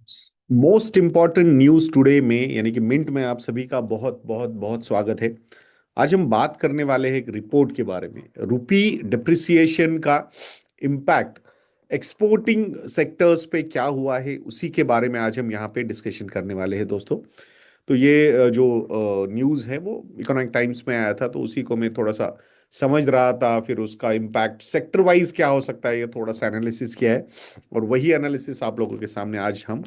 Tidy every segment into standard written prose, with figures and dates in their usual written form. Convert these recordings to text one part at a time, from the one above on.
Most important news today में यानी कि मिंट में आप सभी का बहुत बहुत बहुत स्वागत है। आज हम बात करने वाले हैं एक रिपोर्ट के बारे में, रुपी डिप्रिसिएशन का इम्पैक्ट एक्सपोर्टिंग सेक्टर्स पे क्या हुआ है, उसी के बारे में आज हम यहाँ पे डिस्कशन करने वाले हैं दोस्तों। तो ये जो न्यूज़ है वो इकोनॉमिक टाइम्स में आया था, तो उसी को मैं थोड़ा सा समझ रहा था, फिर उसका इम्पैक्ट सेक्टर वाइज क्या हो सकता है ये थोड़ा सा एनालिसिस किया है। और वही एनालिसिस आप लोगों के सामने आज हम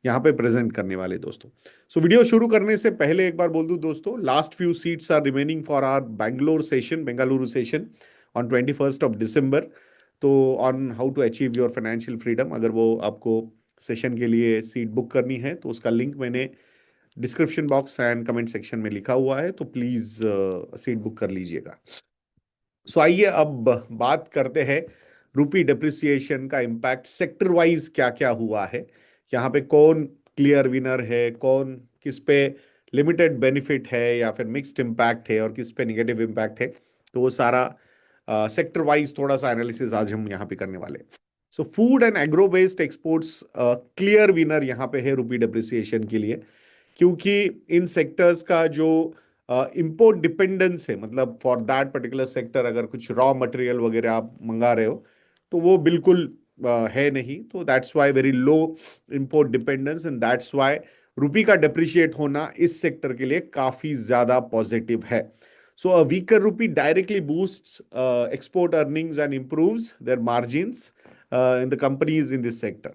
यहाँ पे प्रेजेंट करने वाले दोस्तों। सो वीडियो शुरू करने से पहले एक बार बोल दूं दोस्तों, last few seats are remaining for our Bengaluru session on 21 December। तो on how to achieve your financial freedom, अगर वो आपको सेशन के लिए सीट बुक करनी है तो उसका लिंक मैंने description box and comment section में लिखा हुआ है, तो प्लीज सीट बुक कर लीजिएगा। सो आइए अब बात करते हैं रुपी डिप्रिसिएशन का इम्पैक्ट सेक्टर वाइज क्या क्या हुआ है। यहाँ पे कौन क्लियर विनर है, कौन किस पे लिमिटेड बेनिफिट है या फिर मिक्स्ड इम्पैक्ट है और किस पे नेगेटिव इम्पैक्ट है, तो वो सारा सेक्टर वाइज थोड़ा सा एनालिसिस आज हम यहाँ पे करने वाले। So food and agro based exports clear winner यहाँ पे है रुपी डिप्रिसिएशन के लिए, क्योंकि इन सेक्टर्स का जो इंपोर्ट डिपेंडेंस है, मतलब फॉर दैट पर्टिकुलर सेक्टर अगर कुछ रॉ मटेरियल वगैरह आप मंगा रहे हो तो वो बिल्कुल है नहीं। तो that's why very low import dependence and that's why rupee का डिप्रिशिएट होना इस सेक्टर के लिए काफी ज्यादा पॉजिटिव है। So a weaker rupee directly boosts export earnings and improves their margins in the companies in this sector.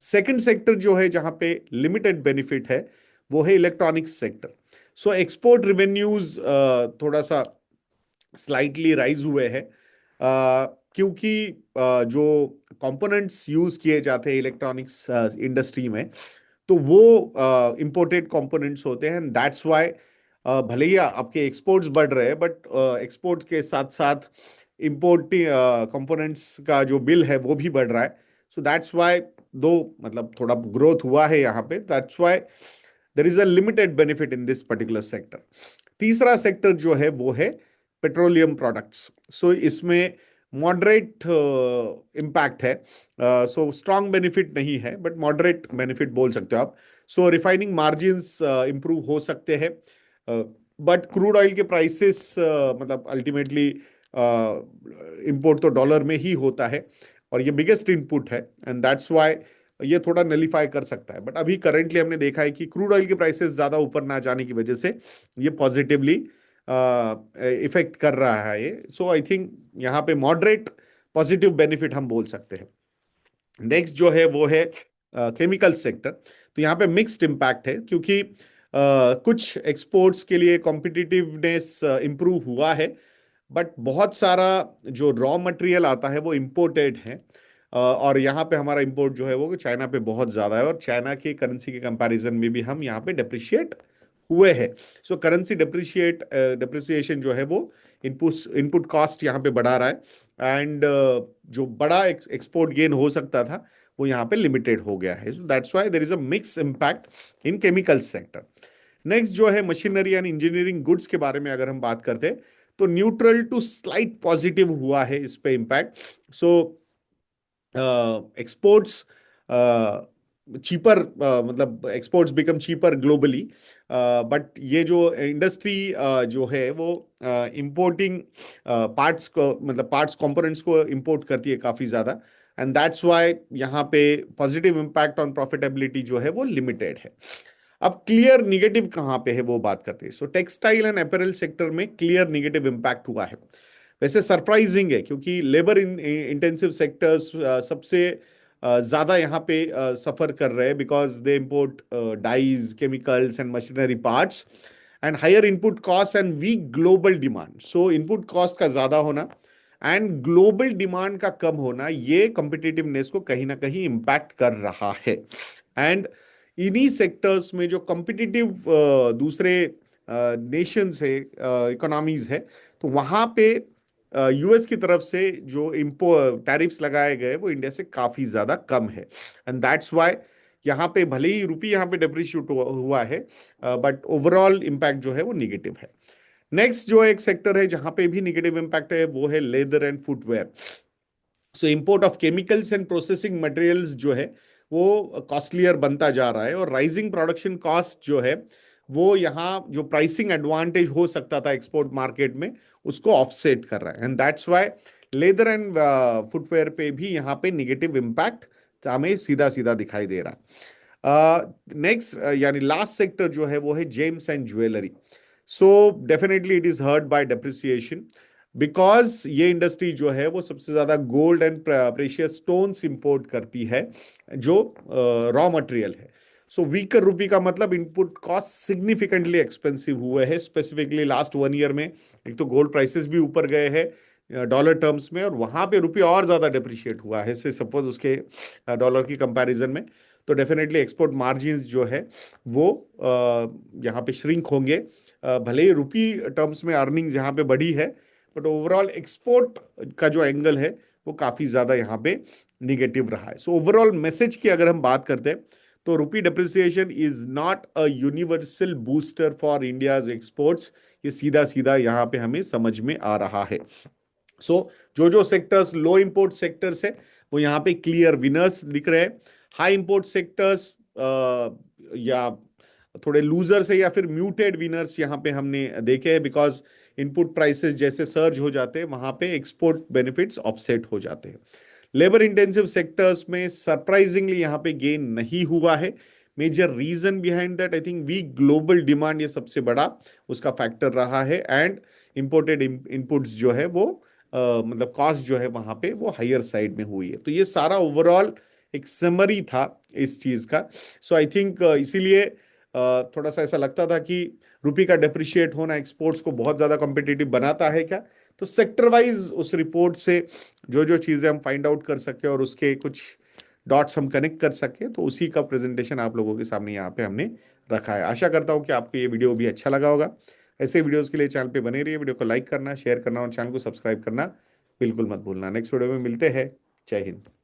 Second sector जो है जहां पे लिमिटेड बेनिफिट है वो है electronics sector. So export revenues थोड़ा सा स्लाइटली राइज हुए हैं, क्योंकि जो कंपोनेंट्स यूज किए जाते हैं इलेक्ट्रॉनिक्स इंडस्ट्री में, तो वो इंपोर्टेड कंपोनेंट्स होते हैं। दैट्स वाई भले ही आपके एक्सपोर्ट्स बढ़ रहे हैं, बट एक्सपोर्ट के साथ साथ इंपोर्ट कंपोनेंट्स का जो बिल है वो भी बढ़ रहा है। सो दैट्स वाई दो मतलब थोड़ा ग्रोथ हुआ है यहाँ पे, that's why there is a limited benefit in this particular sector. तीसरा सेक्टर जो है वो है पेट्रोलियम प्रोडक्ट्स। सो इसमें मॉडरेट इम्पैक्ट है। सो स्ट्रॉन्ग बेनिफिट नहीं है बट मॉडरेट बेनिफिट बोल सकते हो आप। सो रिफाइनिंग मार्जिन्स इंप्रूव हो सकते हैं, बट क्रूड ऑयल के प्राइसेस मतलब अल्टीमेटली इंपोर्ट तो डॉलर में ही होता है और ये बिगेस्ट इनपुट है, एंड दैट्स वाई ये थोड़ा नलीफाई कर सकता है। बट अभी करेंटली हमने देखा है कि क्रूड ऑयल के प्राइसेस ज्यादा ऊपर ना जाने की वजह से ये पॉजिटिवली इफेक्ट कर रहा है ये। सो आई थिंक यहाँ पे मॉडरेट पॉजिटिव बेनिफिट हम बोल सकते हैं। नेक्स्ट जो है वो है केमिकल सेक्टर। तो यहाँ पे मिक्स्ड इम्पैक्ट है, क्योंकि कुछ एक्सपोर्ट्स के लिए कॉम्पिटिटिवनेस इंप्रूव हुआ है, बट बहुत सारा जो रॉ मटेरियल आता है वो इम्पोर्टेड है। और यहाँ पे हमारा इंपोर्ट जो है वो चाइना पे बहुत ज्यादा है, और चाइना की करेंसी के कंपैरिजन में भी हम यहाँ पे डेप्रिशिएट हुए हैं। सो करेंसी डेप्रिसिएशन जो है वो इनपुट इनपुट कॉस्ट यहाँ पे बढ़ा रहा है, एंड जो बड़ा एक्सपोर्ट गेन हो सकता था वो यहाँ पे लिमिटेड हो गया है। So that's why there is a mix impact in chemical sector. Next जो है मशीनरी एंड इंजीनियरिंग गुड्स के बारे में अगर हम बात करते हैं, तो न्यूट्रल टू स्लाइट पॉजिटिव हुआ है इस पे इम्पैक्ट। सो एक्सपोर्ट्स चीपर, मतलब exports become cheaper globally, but ये जो इंडस्ट्री जो है वो इंपोर्टिंग पार्ट्स को, मतलब पार्ट्स कंपोनेंट्स को इंपोर्ट करती है काफी ज्यादा, एंड दैट्स वाई यहाँ पे पॉजिटिव इम्पैक्ट ऑन प्रॉफिटेबिलिटी जो है वो लिमिटेड है। अब क्लियर निगेटिव कहाँ पे है वो बात करते हैं। सो टेक्सटाइल एंड अपैरल सेक्टर में क्लियर निगेटिव इम्पैक्ट हुआ है। वैसे सरप्राइजिंग है, क्योंकि लेबर इंटेंसिव सेक्टर्स सबसे ज्यादा यहाँ पे सफर कर रहे हैं, because they import dyes, chemicals and machinery parts, and higher input cost and weak global demand. So input cost का ज्यादा होना एंड ग्लोबल डिमांड का कम होना, ये कॉम्पिटिटिवनेस को कहीं ना कहीं इम्पैक्ट कर रहा है। एंड इन्हीं सेक्टर्स में जो कॉम्पिटिटिव दूसरे नेशंस है, इकोनॉमीज है, तो वहां पे यूएस की तरफ से जो इम्पो टैरिफ्स लगाए गए वो इंडिया से काफी ज्यादा कम है, एंड दैट्स व्हाई यहाँ पे भले ही रुपी यहाँ पे डेप्रिशिएट हुआ है, बट ओवरऑल इम्पैक्ट जो है वो निगेटिव है। नेक्स्ट जो एक सेक्टर है जहां पे भी निगेटिव इम्पैक्ट है वो है leather and footwear. So import of chemicals and processing materials जो है वो कॉस्टलियर बनता जा रहा है, और राइजिंग प्रोडक्शन कॉस्ट जो है वो यहाँ जो प्राइसिंग एडवांटेज हो सकता था एक्सपोर्ट मार्केट में, उसको ऑफसेट कर रहा है। And that's why leather and footwear पे भी यहाँ पे निगेटिव इम्पैक्ट हमें सीधा सीधा दिखाई दे रहा है। नेक्स्ट यानी लास्ट सेक्टर जो है वो है gems and jewellery. So definitely it is hurt by depreciation, because ये इंडस्ट्री जो है वो सबसे ज्यादा gold and precious stones import करती है, जो रॉ मटेरियल है। सो वीकर रुपी का मतलब इनपुट कॉस्ट सिग्निफिकेंटली एक्सपेंसिव हुए हैं, स्पेसिफिकली लास्ट 1 ईयर में। एक तो गोल्ड प्राइसेस भी ऊपर गए हैं डॉलर टर्म्स में, और वहां पे रुपये और ज्यादा डिप्रिशिएट हुआ है से सपोज उसके डॉलर की कंपैरिजन में। तो डेफिनेटली एक्सपोर्ट मार्जिन्स जो है वो यहाँ पे श्रिंक होंगे। भले ही रुपी टर्म्स में अर्निंग्स यहाँ पे बढ़ी है, बट ओवरऑल एक्सपोर्ट का जो एंगल है वो काफी ज्यादा यहाँ पे निगेटिव रहा है। सो ओवरऑल मैसेज की अगर हम बात करते हैं, तो rupee depreciation is not a universal booster for India's exports. ये सीधा सीधा यहाँ पे हमें समझ में आ रहा है। जो सेक्टर्स लो इंपोर्ट सेक्टर्स है वो यहाँ पे क्लियर विनर्स दिख रहे हैं। हाई इंपोर्ट सेक्टर्स या थोड़े लूजर्स है, या फिर म्यूटेड विनर्स यहाँ पे हमने देखे हैं, बिकॉज इनपुट प्राइसेस जैसे सर्ज हो जाते हैं वहां पे एक्सपोर्ट बेनिफिट्स ऑफसेट हो जाते हैं। लेबर इंटेंसिव सेक्टर्स में सरप्राइजिंगली यहाँ पे गेन नहीं हुआ है। Major reason behind that I think weak global demand, ये सबसे बड़ा उसका फैक्टर रहा है। एंड इंपोर्टेड इनपुट्स जो है वो मतलब कॉस्ट जो है वहां पे वो हायर साइड में हुई है। तो ये सारा ओवरऑल एक समरी था इस चीज का। सो आई थिंक इसीलिए थोड़ा सा ऐसा लगता था कि रुपी का डेप्रिशिएट होना एक्सपोर्ट्स को बहुत ज्यादा कॉम्पिटिटिव बनाता है क्या। तो सेक्टर वाइज उस रिपोर्ट से जो जो चीजें हम फाइंड आउट कर सके और उसके कुछ डॉट्स हम कनेक्ट कर सके, तो उसी का प्रेजेंटेशन आप लोगों के सामने यहाँ पे हमने रखा है। आशा करता हूँ कि आपको ये वीडियो भी अच्छा लगा होगा। ऐसे वीडियोस के लिए चैनल पे बने रहिए, वीडियो को लाइक करना, शेयर करना और चैनल को सब्सक्राइब करना बिल्कुल मत भूलना। नेक्स्ट वीडियो में मिलते हैं। जय हिंद।